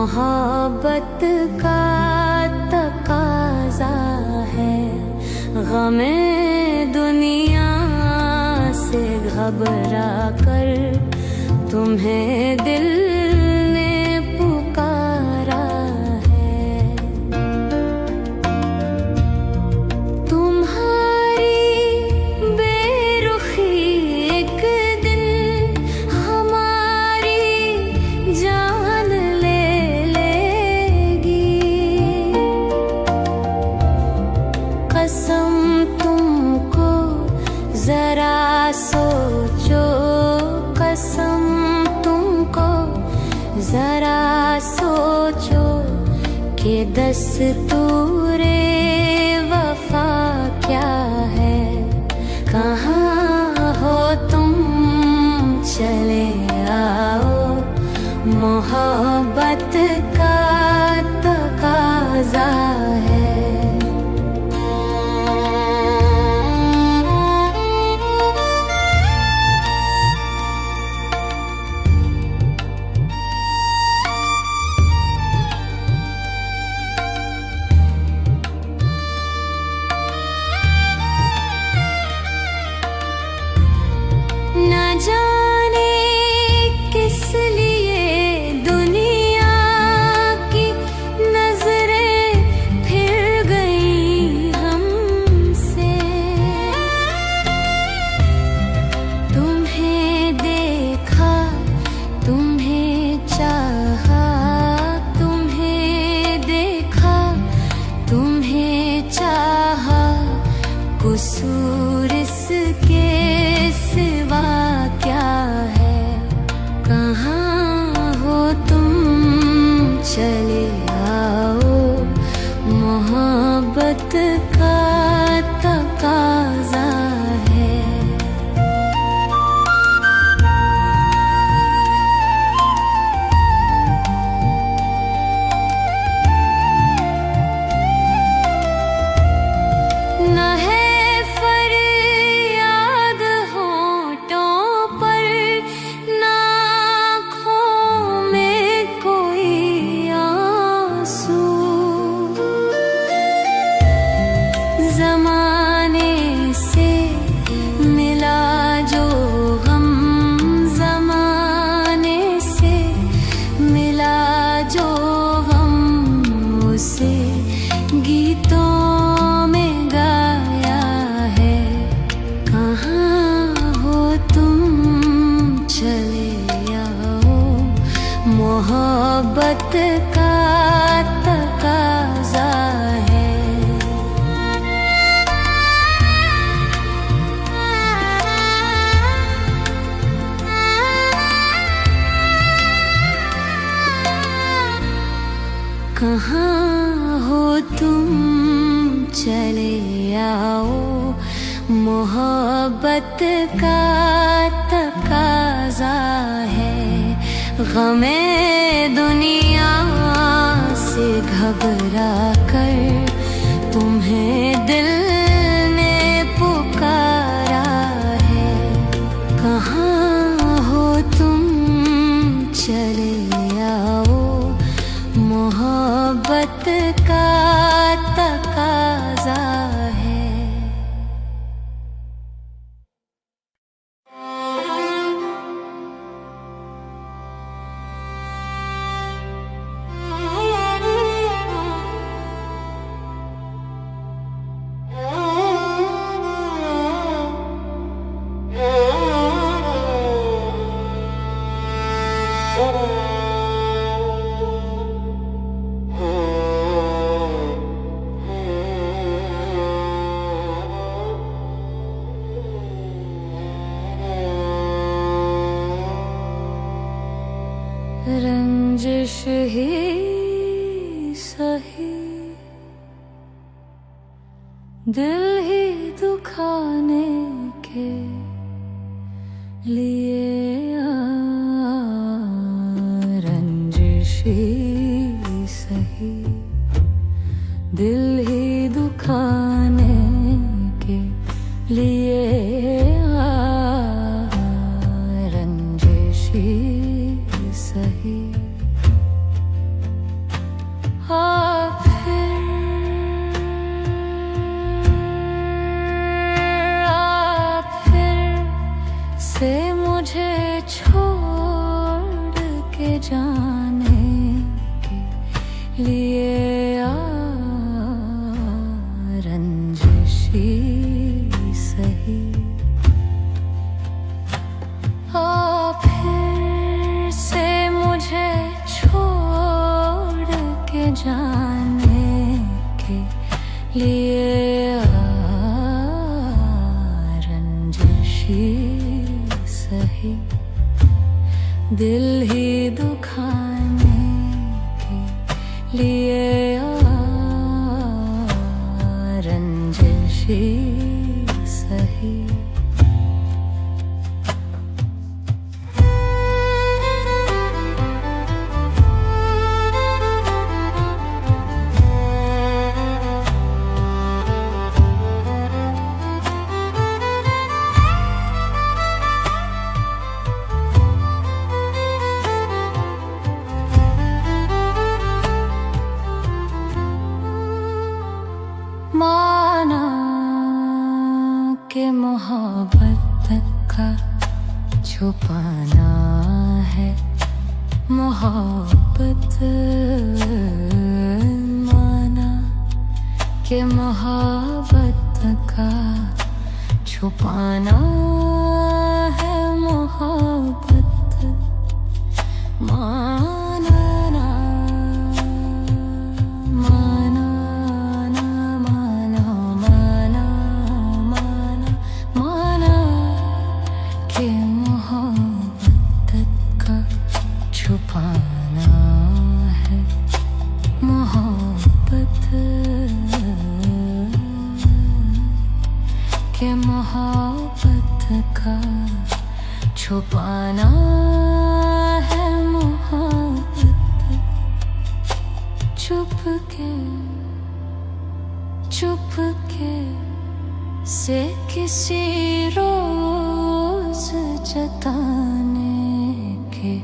मोहब्बत का तकाजा है, गमे दुनिया से घबरा कर तुम्हें दिल ने पुकारा है। तुम्हारी बेरुखी एक दिन हमारी जान ले लेगी। कसम तुमको जरा सोचो, कसम तुमको जरा सोचो कि दस्तूरे वफा क्या है। कहाँ हो तुम चले आओ, मोहब्बत का तकाजा है। न जाने किस लिए दुनिया की नजरें फिर गई हमसे। तुम्हें देखा, तुम्हें चाहा, तुम्हें देखा, तुम्हें चाहा, कसूर इसके सिवा क्या है। कहाँ हो तुम चले आओ, मोहब्बत का तकाजा है। न है फरियाद होठों पर, न आँखों में कोई आंसू। ज़माने से मिला जो गम, ज़माने से मिला जो गम, उसे गीतों में गाया है। कहाँ हो तुम चले आओ, मोहब्बत का तकाजा है। कहाँ हो तुम चले आओ, मोहब्बत का तकाजा है। गमे दुनिया से घबरा कर तुम्हें दिल ने पुकारा है। कहाँ हो तुम चले आओ, मोहब्बत का तकाजा है। रंजिश ही सही, दिल ही दुखाने के लिए रंजिश ही सही, दिल ही दुखाने के लिए रंजिश ही सही। जाने के लिए रंजिशी सही दिल ही दुखाने के लिए रंजिशी सही। माना के मोहब्बत का छुपाना है मोहब्बत, माना के मोहब्बत का छुपाना है मोहब्बत, माना ना माना ना माना माना माना माना के मोहब्बत का छुपाना है मोहब्बत के मोहब्बत का छुपाना है मोहब्बत। चुप के से किसी रोज जताने के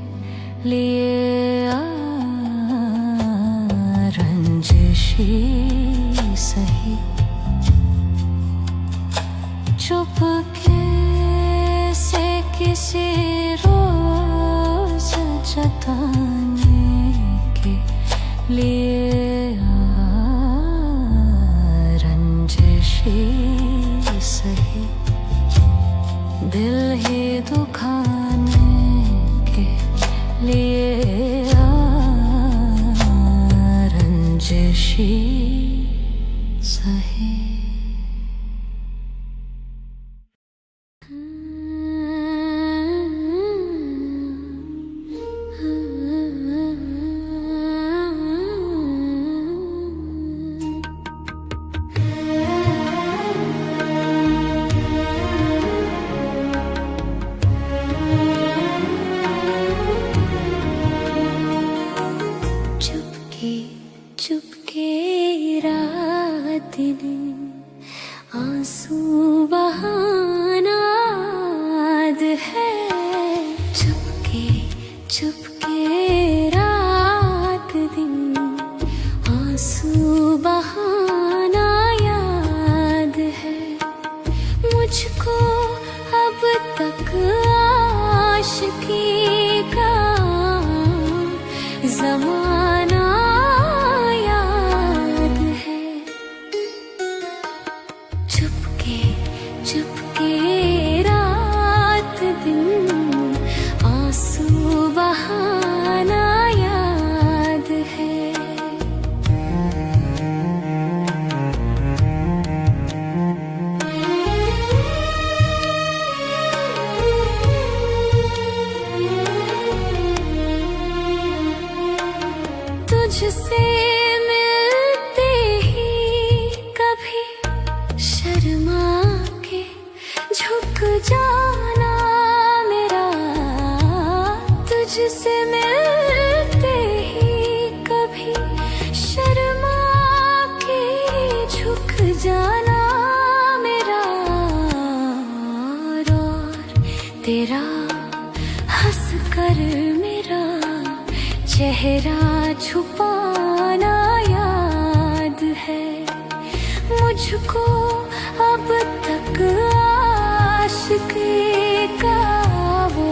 लिए रंजिशी सही, चुप के से किसी रोज जताने के लिए रंजिशी सही दिल ही दुखाने के लिए रंजिशी सही। चुपके रात दिन आंसू बहाना याद है, चुपके रात दिन आंसू बहाना याद है मुझको अब तक आशिकी का ज़माना चुपके रात दिन आंसू बहाना याद है। तुझसे मिलते ही कभी शर्मा झुक जाना मेरा, तुझसे मिलते ही कभी शर्मा के झुक जाना मेरा, और तेरा हंस कर मेरा चेहरा छुपाना याद है मुझको अब तक आशिकी का वो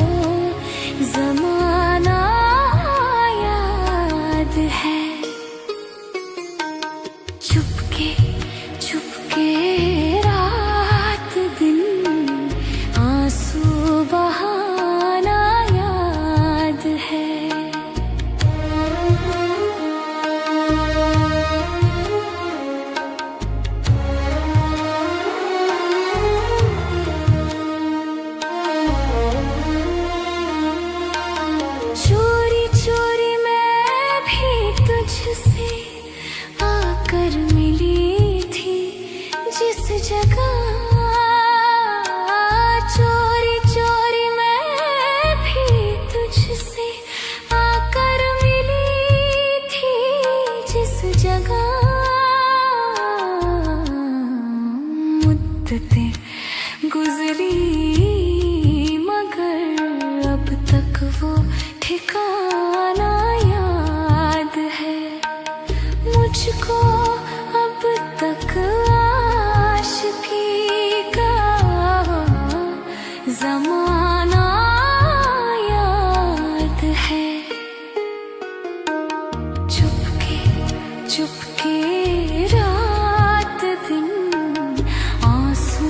ज़माना याद है। चुपके रात दिन आंसू बहाना याद है। मुझको अब तक आशिकी का ज़माना याद है। चुपके चुपके रात दिन आंसू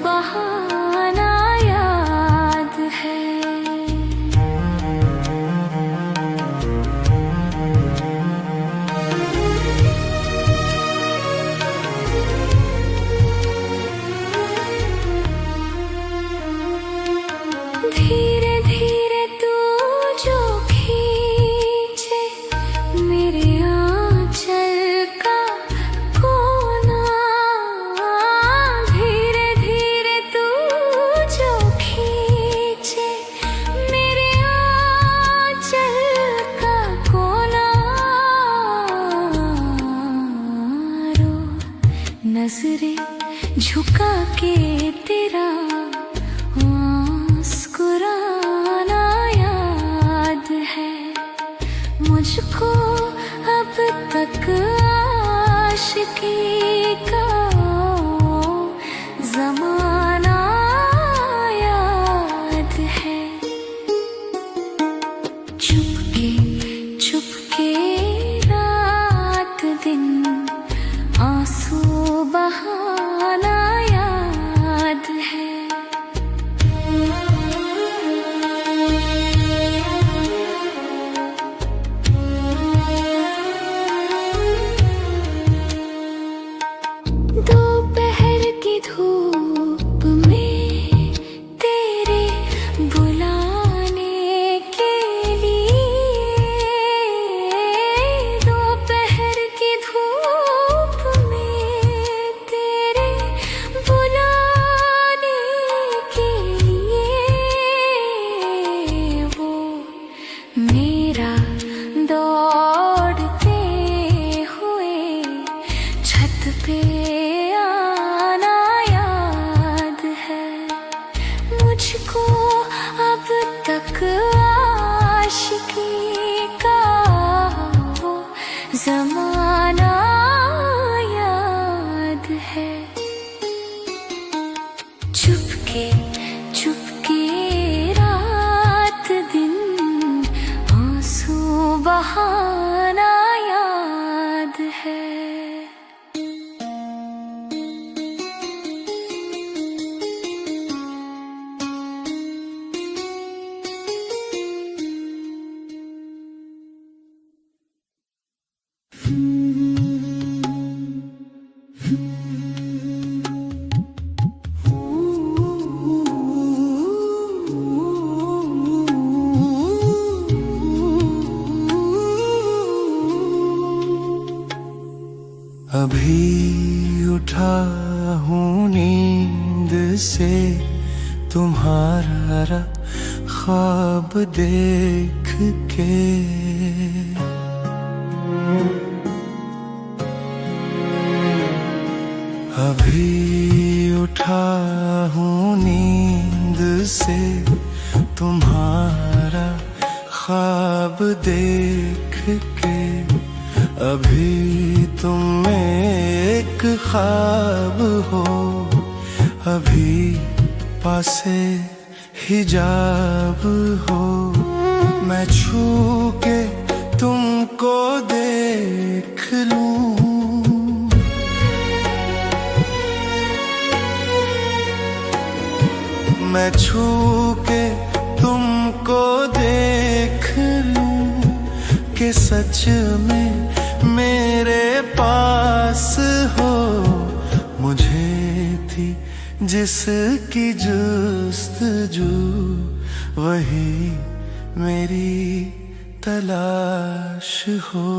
बहाना याद है। धीरे धीरे तू जो खींचे मेरे आंचल का कोना, धीरे धीरे तू जो खींचे मेरे आंचल का कोना, रो नजरें झुका के तेरा मुस्कुराना याद है। मुझको अब तक आशिकी का ज़माना याद है। चुपके चुपके रात दिन आंसू बहाना याद है। दोपहर की धूप में तेरे बुलाने के लिए, दोपहर की धूप में तेरे बुलाने के लिए, वो मेरा दौड़ते हुए छत पे आना याद है। मुझको अब तक आशिकी का वो ज़माना याद है। चुपके चुपके रात दिन आंसू बहाना याद है। अभी उठा हूँ नींद से तुम्हारा ख्वाब देख के, अभी उठा हूँ नींद से तुम्हारा ख्वाब देख के, अभी तुम एक ख्वाब हो, अभी पासे हिजाब हो। मैं छू के तुमको देख लूं, मैं छू के तुमको देख लूं कि सच में मेरे पास हो। मुझे थी जिसकी जुस्तजू, वही मेरी तलाश हो।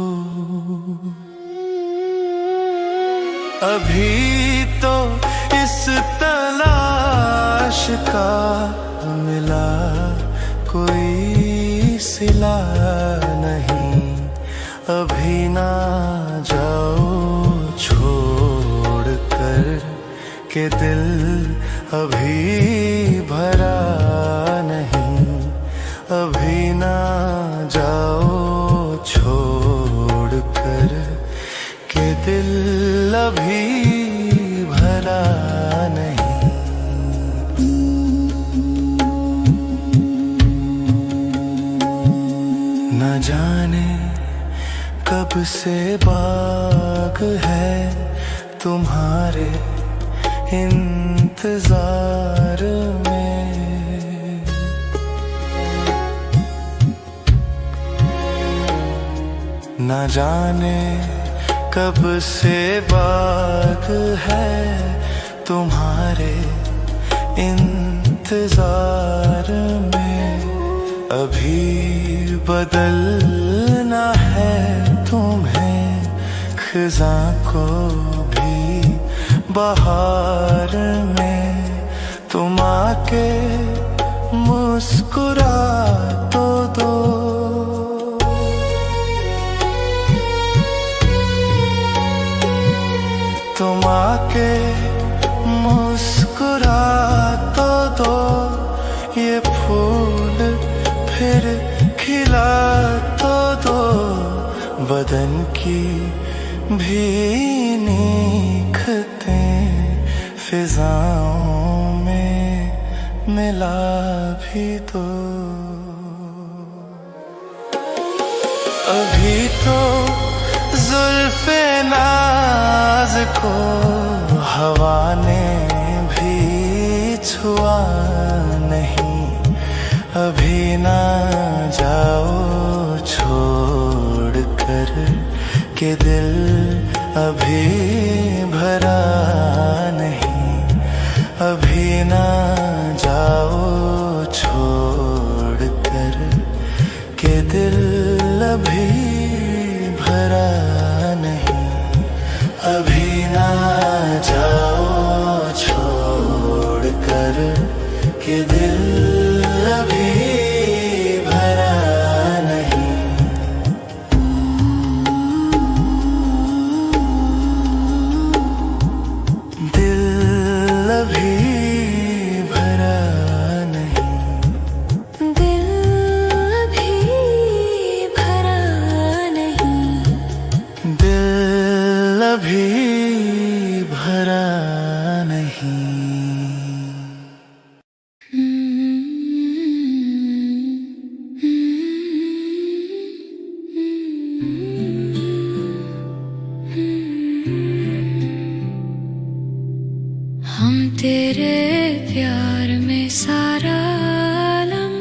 अभी तो इस तलाश का मिला कोई सिला नहीं। अभी ना जाओ छोड़ कर के दिल अभी भरा नहीं। अभी ना जाओ छोड़ कर के दिल अभी भरा नहीं। न जाने कब से बाग है तुम्हारे इंतजार में। न जाने कब से बाग है तुम्हारे इंतजार में। अभी बदलना है तुम्हें खिज़ां को भी बहार में। तुम आके मुस्कुरा तो दो, तुम आके मुस्कुरा तो दो। ये फूल फिर खिला तो दो, बदन की भीनी खतें फिजाओं में मिला भी दो। अभी तो जुल्फ़े नाज़ को हवा ने भी छुआ नहीं। अभी ना जाओ छोड़ कर के दिल अभी भरा नहीं। अभी ना जाओ छोड़ कर के दिल अभी भरा नहीं। अभी ना जाओ छोड़ कर के दिल अभी भरा नहीं। दिल अभी भरा नहीं। दिल अभी भरा नहीं। दिल अभी भरा नहीं। हम तेरे प्यार में सारा आलम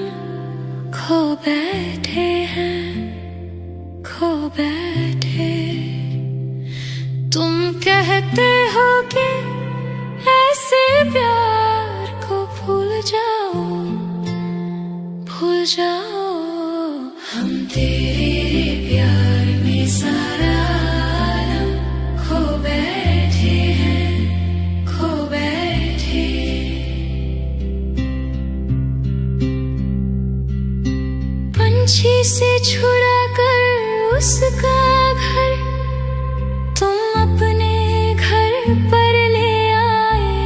खो बैठे हैं, खो बैठे। तुम कहते हो कि ऐसे प्यार को भूल जाओ, भूल जाओ। हम तेरे प्यार में सारा आलम खो बैठे हैं, खो बैठे। पंछी से छुड़ा कर उसका घर तुम अपने घर पर ले आए।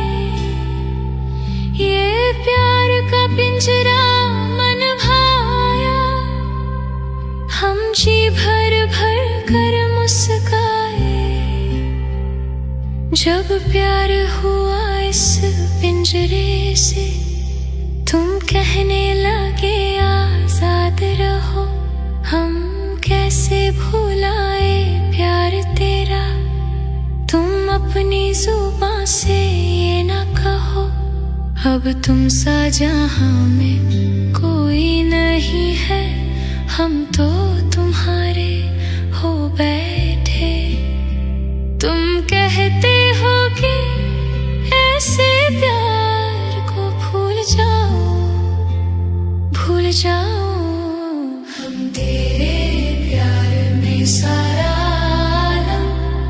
ये प्यार का पिंजरा मन भाया, हम जी भर भर कर मुस्काए। जब प्यार हुआ इस पिंजरे से, तुम कहने लगे आजाद रहो। हम कैसे भुलाए प्यार तेरा, तुम अपनी जुबां से ये ना कहो। अब तुम सा जहां में कोई नहीं है, हम तो तुम्हारे हो बैठे। तुम कहते हो कि ऐसे प्यार को भूल जाओ, भूल जाओ। हम तेरे प्यार में सारा आलम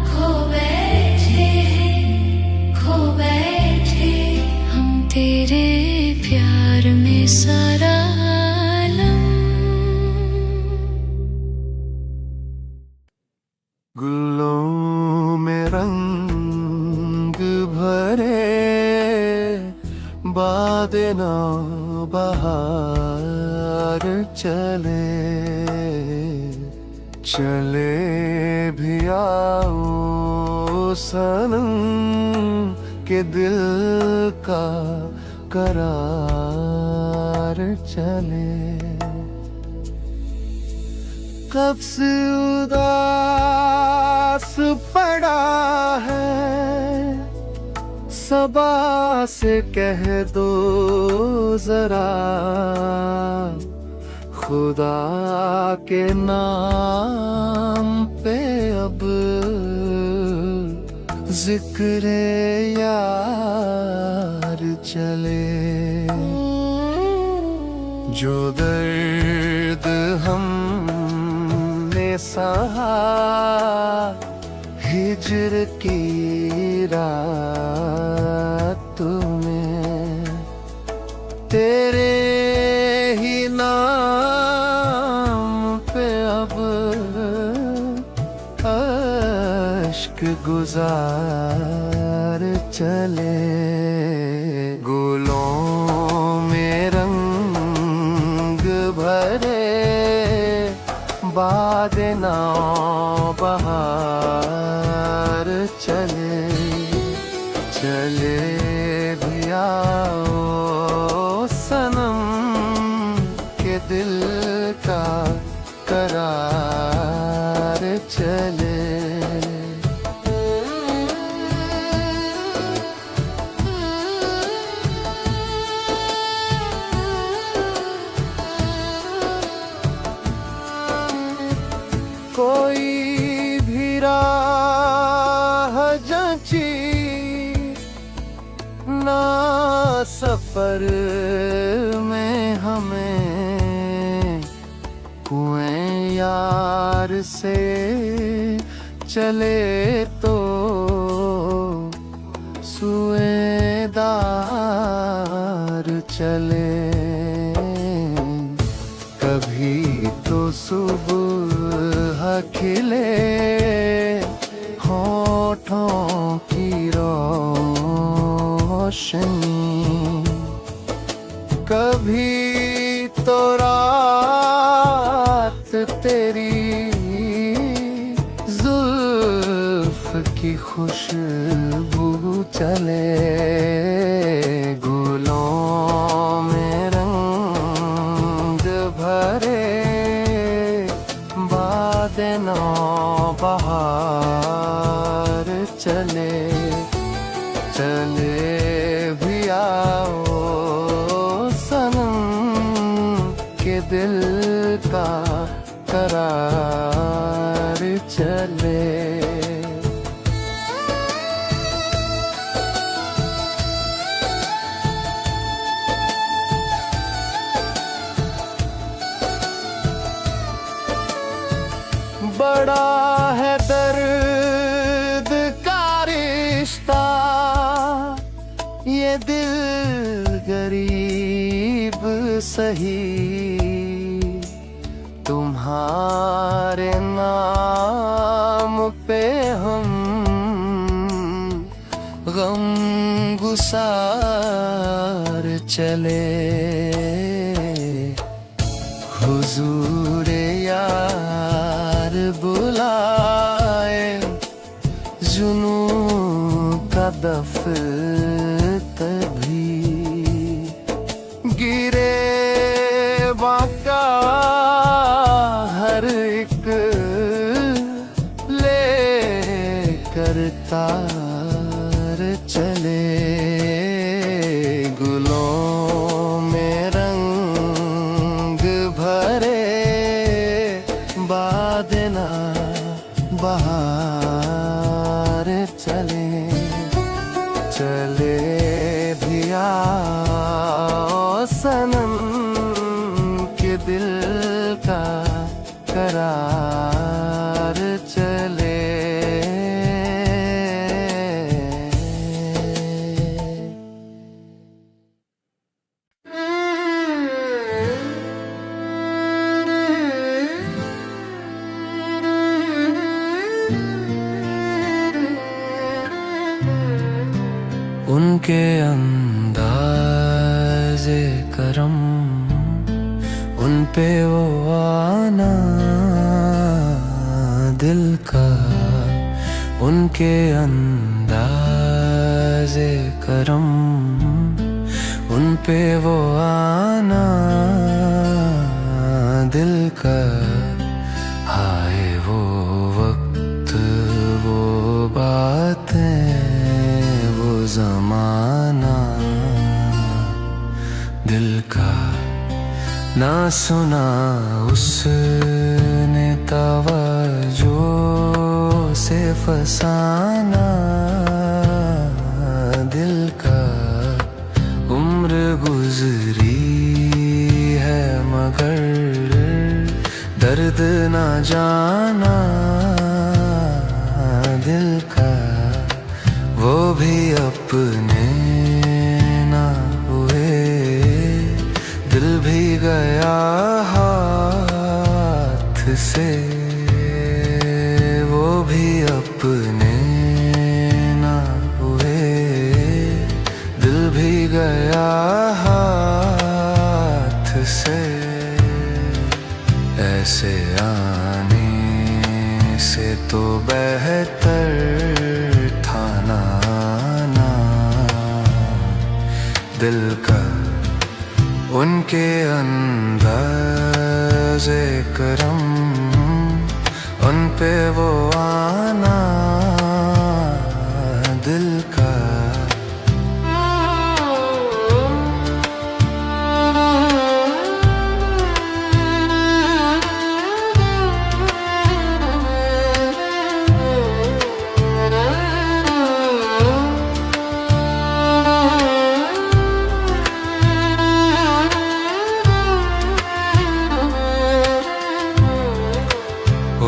खो बैठे हैं, खो बैठे। हम तेरे प्यार में सारा आलम। गुल्लों में रंग भरे बादे नौ बहार चले। चले भी आओ सनम के दिल का करार चले। कब से उदास पड़ा है, सबा से कह दो जरा, खुदा के नाम पे अब जिक्र यार चले। जो दर्द हमने सहा हिज्र की रात में, तेरे ही नाम पे अब अश्क गुजार चले। गुलों में रंग भरे बाद नाव बहार चले। चले भी आओ सनम के दिल का करार चले। कोई भी राह जची ना सफर में हमें, कुएं यार से चले तो सुएदार चले। कभी तो सुबह खिले होठों की रोशनी, कभी तो रात तेरी जुल्फ की खुशबू चले। गुलों में रंग भरे बाद नाव बहार चले। चले भी आओ सनम के दिल का करार चले। बड़ा है दर्द का रिश्ता ये दिल गरीब सही, तुम्हारे नाम पे हम गम गुसार चले। हुजूर यार बुलाए जुनू का दफ्तर भी, गिरे बाका हर एक ले कर तार चले। गुलों में रंग भरे बाद ना बहार चले। चले भी आओ सनम के दिल का करार चले। उनके अंदाज़े करम उन पे वो आना दिल का उनके अंदाज़े करम, उन पे वो आना दिल का। हाय वो वक्त, वो बातें, वो ज़माना दिल का। ना सुना उसने तवज्जो से फसाना दिल का। उम्र गुजरी है मगर दर्द ना जाना दिल का। वो भी अपने ना हुए, दिल भी गया हाथ से। वो भी अपने ना हुए, दिल भी गया हाथ से। ऐसे आने से तो बेहतर था ना आना दिल का। उनके अंदाज़े करम, उन पे वो आना दिल का।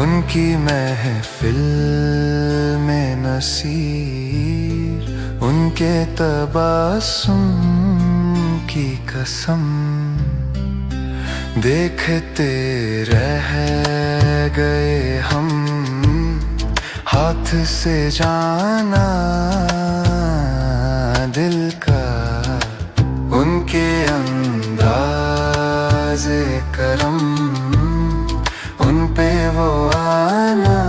उनकी महफिल में नसीर, उनके तबासुम की कसम। देखते रह गए हम, हाथ से जाना दिल का। उनके अंदाज़े करम, उन पे वो आना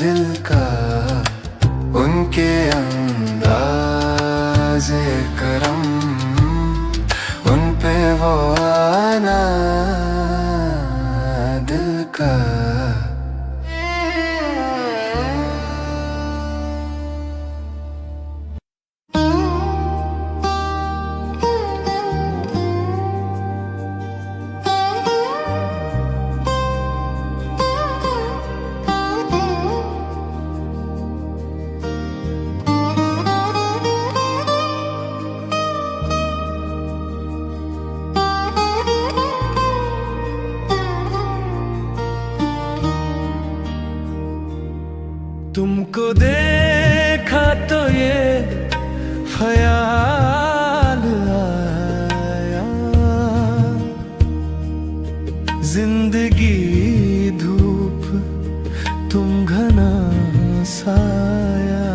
दिल का। उनके अंदाज़े करम, उन पे वो आना दिल का। तुमको देखा तो ये ख्याल आया, जिंदगी धूप तुम घना साया।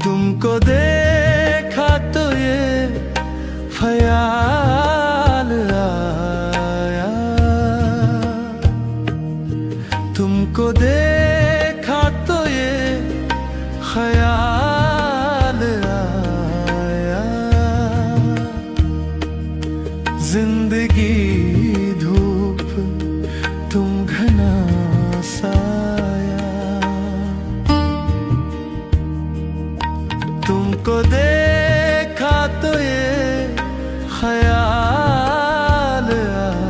तुमको देखा तो ये ख्याल आया, तुमको देखा तो ये ख्याल आया। जिंदगी धूप तुम घना साया। तुमको देखा तो ये ख्याल आया।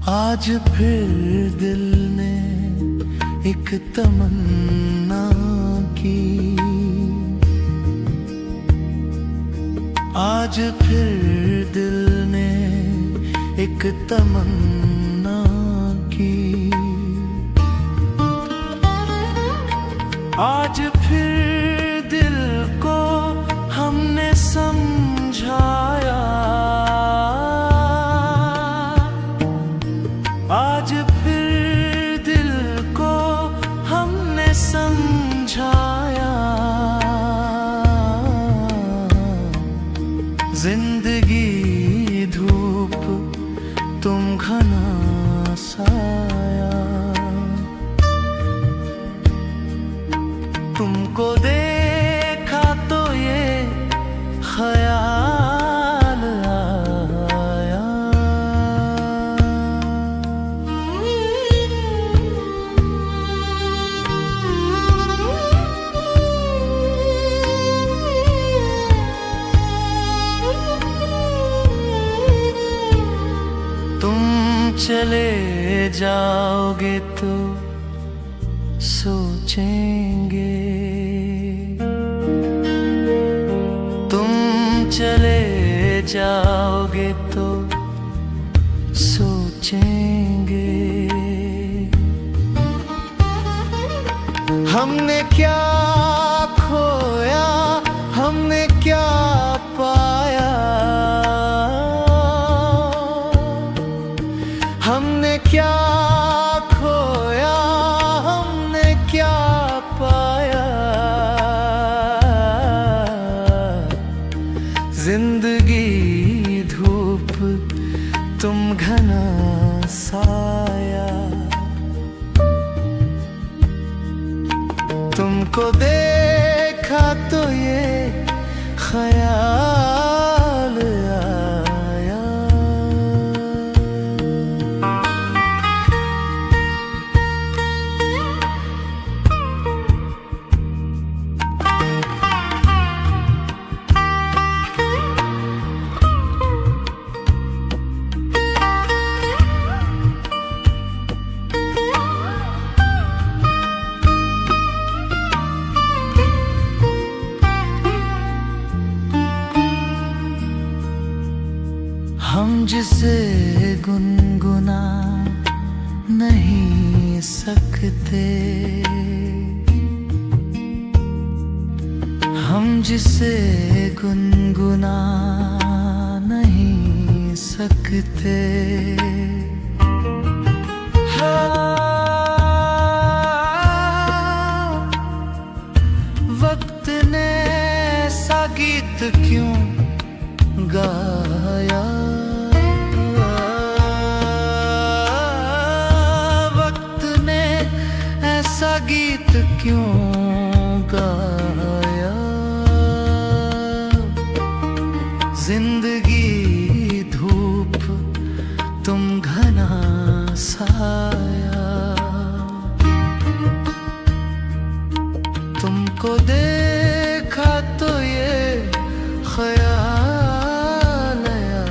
आज फिर दिल ने एक तमन्ना की, आज फिर दिल ने एक एक तमन्ना की। आज फिर दिल को हमने समझाया, आज फिर दिल को हमने समझाया। जिंदगी धूप तुम घना साया, तुमको देखा तो ये ख्याल आया। तुम चले जाओगे तो सोचेंगे, तुम चले जाओगे तो सोचेंगे। हमने क्या खोया, हमने क्या पाया, हमने क्या खोया, हमने क्या पाया। जिंदगी धूप तुम घना साया, तुमको देखा तो ये ख्याल आया। हम जिसे गुनगुना नहीं सकते, हम जिसे गुनगुना नहीं सकते। वक्त ने ऐसा गीत क्यों गाया, ऐसा गीत क्यों गाया। जिंदगी धूप तुम घना साया, तुमको देखा तो ये ख्याल आया।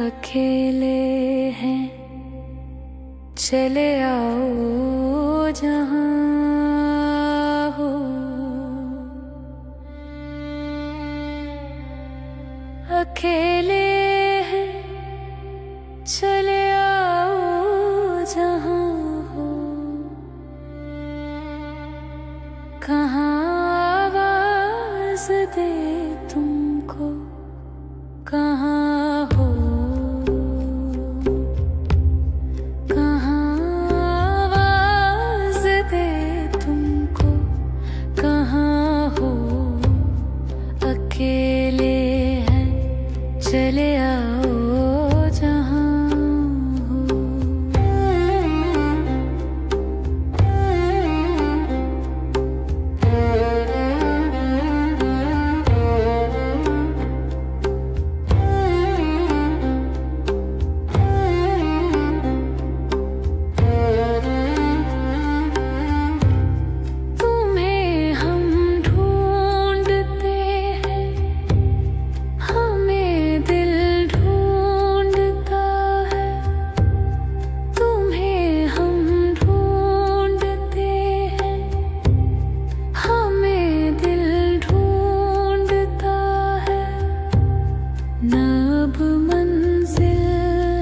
अकेले हैं चले आओ जहां हो, अकेले हैं चले आओ जहां हो। कहाँ आवाज दे तुमको, कहाँ हो, चले आओ जहां हो। न अब मंजिल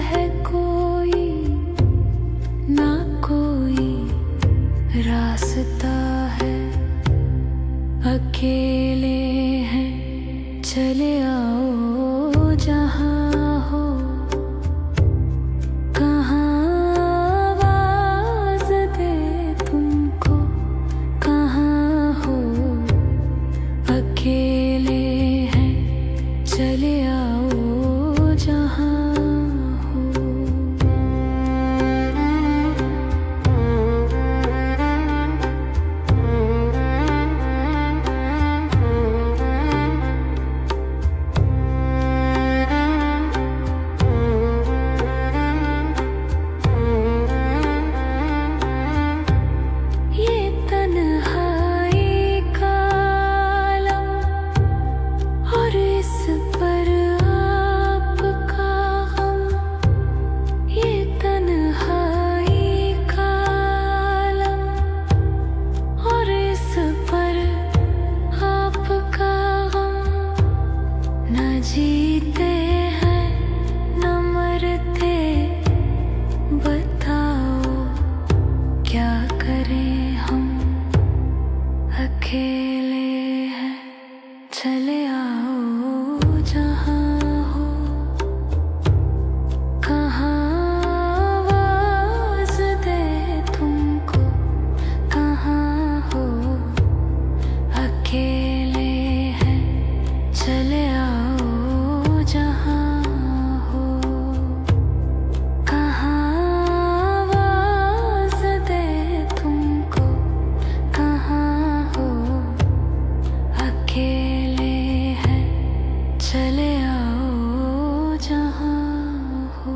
है कोई, ना कोई रास्ता है। अकेले हैं चले आओ जहाँ हो, कहाँ आवाज़ दे तुमको, कहाँ हो। अकेले हैं चले आओ जहाँ जीते हैं न मरते, बताओ क्या करें हम। अकेले हैं चले आओ जहाँ हो, कहाँ आवाज़ दे तुमको, कहाँ हो। अकेले हैं चले आओ जहाँ हो, कहाँ आवाज़ दे तुमको, कहाँ हो। अकेले हैं चले आओ जहाँ हो।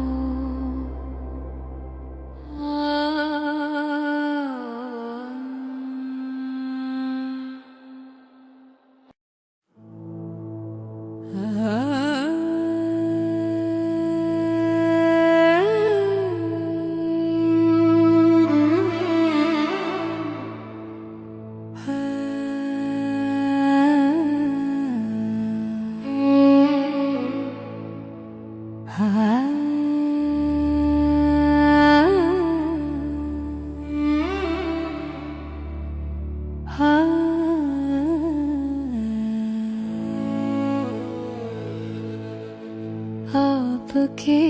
आपकी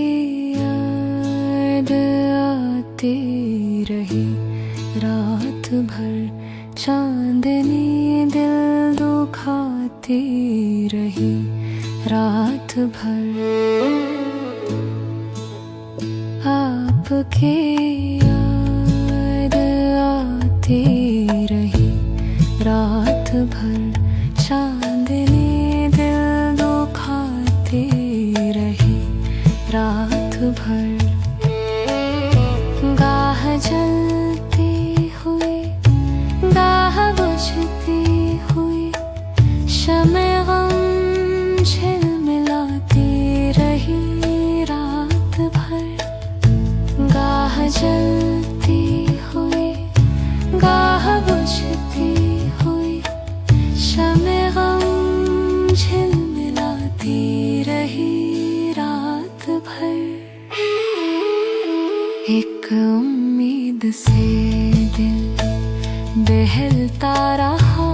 याद आती रही रात भर, चांदनी दिल दुखाती रही रात भर। आपकी याद आती रही रात भर, चांदनी दिल दुखाती रही रात भर। गाह जलती हुई, गाह बुझती हुई, शमे गम झिलमिलाती रही रात भर। गाह जलती हुई, गाह बुझती हुई, शमे गम झिलमिलाती रही रात भर। एक उम्मीद से दिल बहलता रहा,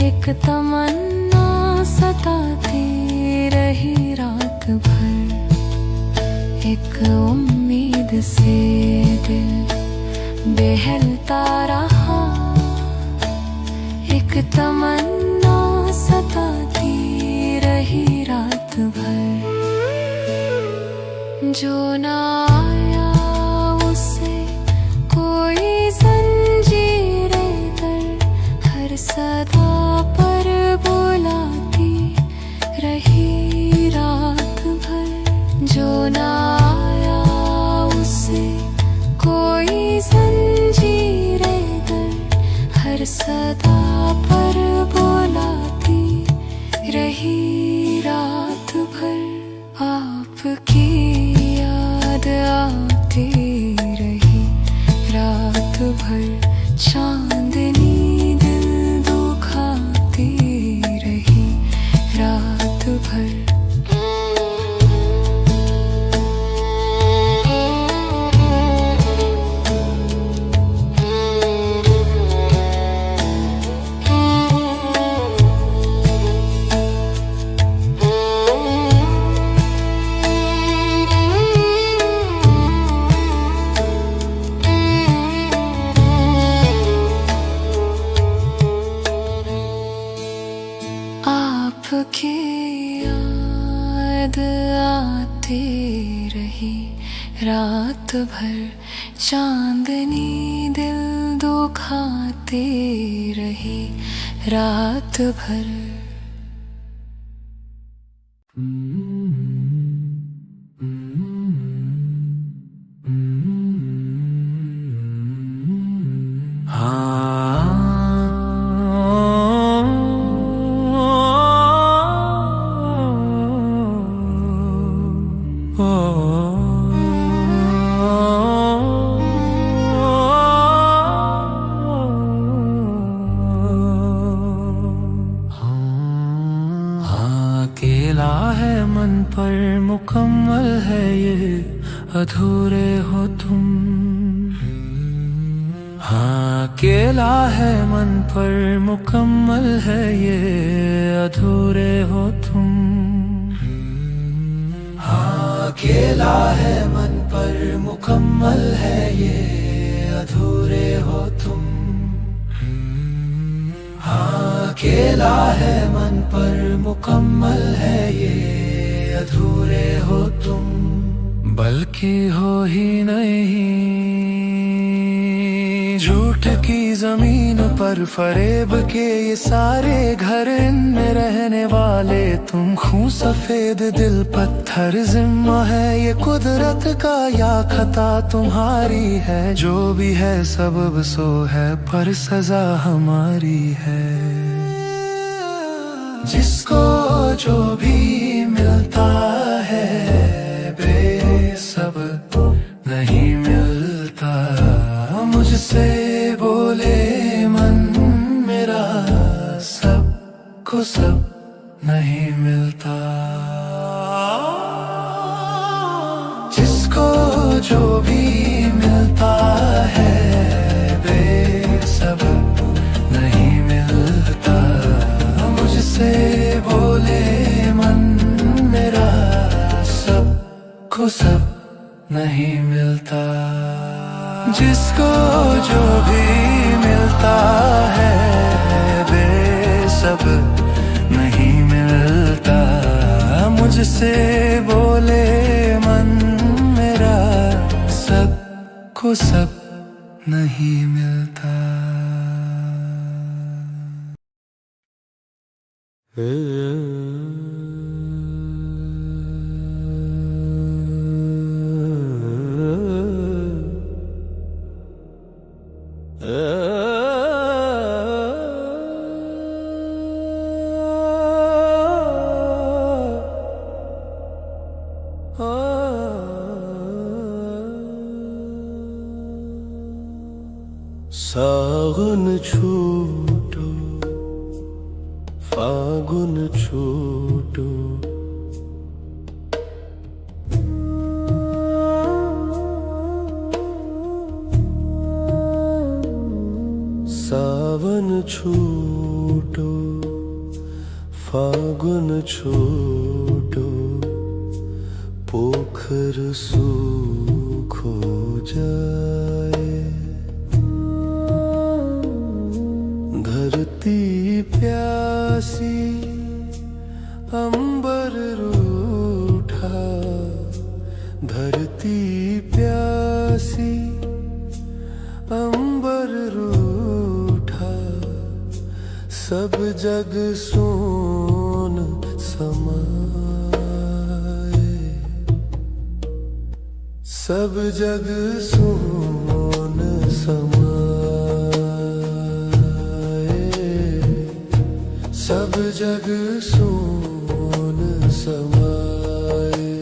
एक तमन्ना सताती रही रात भर। एक उम्मीद से दिल बहलता रहा, एक तमन्ना सताती रही रात भर। जो ना आया उसे कोई जंजीरें दर हर सदा पर बुलाती रही रात भर। जो ना आया उसे कोई जंजीरें दर हर सदा पर बुलाती रही रात भर। आपकी याद आती रही रात भर, चांदनी दिल दुखाती रही रात भर। नींद आती रही रात भर, चांदनी दिल दुखाती रही रात भर। अकेला है मन पर मुकम्मल है ये अधूरे हो तुम। हाँ अकेला है मन पर मुकम्मल है ये अधूरे हो तुम। हाँ अकेला है मन पर मुकम्मल है ये अधूरे हो तुम। हाँ अकेला है मन पर मुकम्मल है ये अधूरे हो तुम। बल्कि हो ही नहीं झूठ की जमीन पर फरेब के ये सारे घर, इनमें रहने वाले तुम। खून सफेद दिल पत्थर, जिम्मा है ये कुदरत का या खता तुम्हारी है। जो भी है सबब सो है पर सजा हमारी है। जिसको जो भी मिलता है बेसब नहीं मिलता। मुझसे बोले मन मेरा, सबको सब नहीं मिलता। जिसको जो भी मिलता है बेसब नहीं मिलता। मुझसे बोले मन मेरा, सबको सब नहीं मिलता। जिसको जो भी मिलता है बेसब नहीं मिलता। मुझसे बोले मन मेरा, सबको सब नहीं मिलता। सावन छूटो फागुन छूटो, सावन छूटो फागुन छूटो। पोखर सूखो जाए, धरती प्यासी अंबर रूठा। धरती प्यासी अंबर रूठा। सब जग सोन समाए, सब जग सोन समाए। सब जग सोन समाए।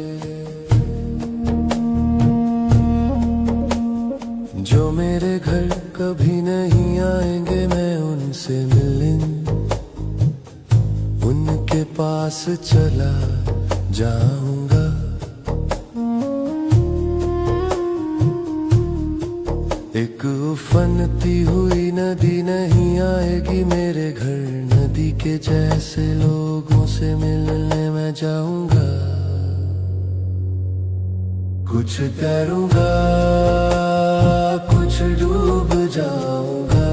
जो मेरे घर कभी नहीं आएंगे मैं उनसे मिलने, उनके पास चला जाऊंगा। एक उफनती हुई नदी नहीं आएगी मेरे घर, नदी के जैसे लोगों से मिलने मैं जाऊंगा। कुछ तैरूंगा कुछ डूब जाऊंगा,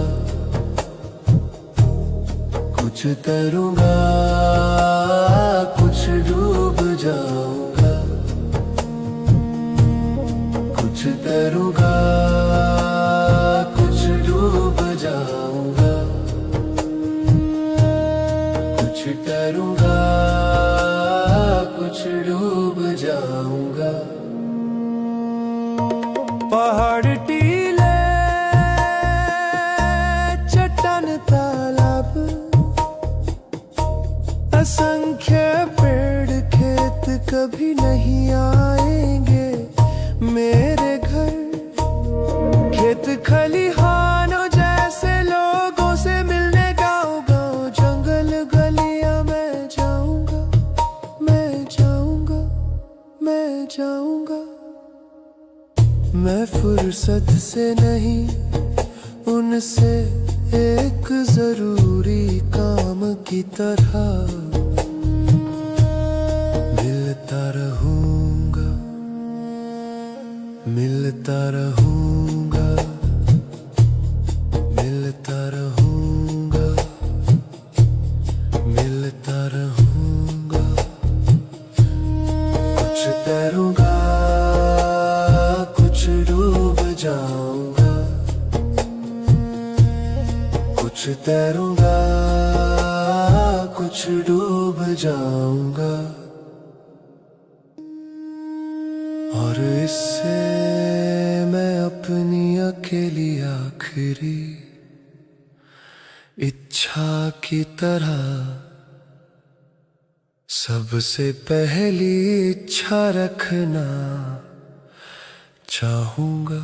कुछ तैरूंगा कुछ डूब जाऊंगा, कुछ तैरूंगा, कुछ डूब जाऊंगा, कुछ तैरूंगा, कुछ डूब जाऊंगा। पहाड़ टीले चट्टान तालाब, असंख्य पेड़ खेत कभी नहीं आएंगे मेरे घर। खेत खलिहानों जैसे लोगों से मिलने गाँव गाँव जंगल गलियां मैं जाऊंगा, मैं जाऊंगा, मैं जाऊंगा। मैं फुर्सत से नहीं, उनसे एक जरूरी काम की तरह मिलता रहूंगा, मिलता रहूंगा, मिलता रहूंगा, मिलता रहूंगा। कुछ तैरूंगा, कुछ डूब जाऊंगा, कुछ तैरूंगा, कुछ डूब जाऊंगा। और इससे मैं अपनी अकेली आखिरी इच्छा की तरह सबसे पहली इच्छा रखना चाहूंगा।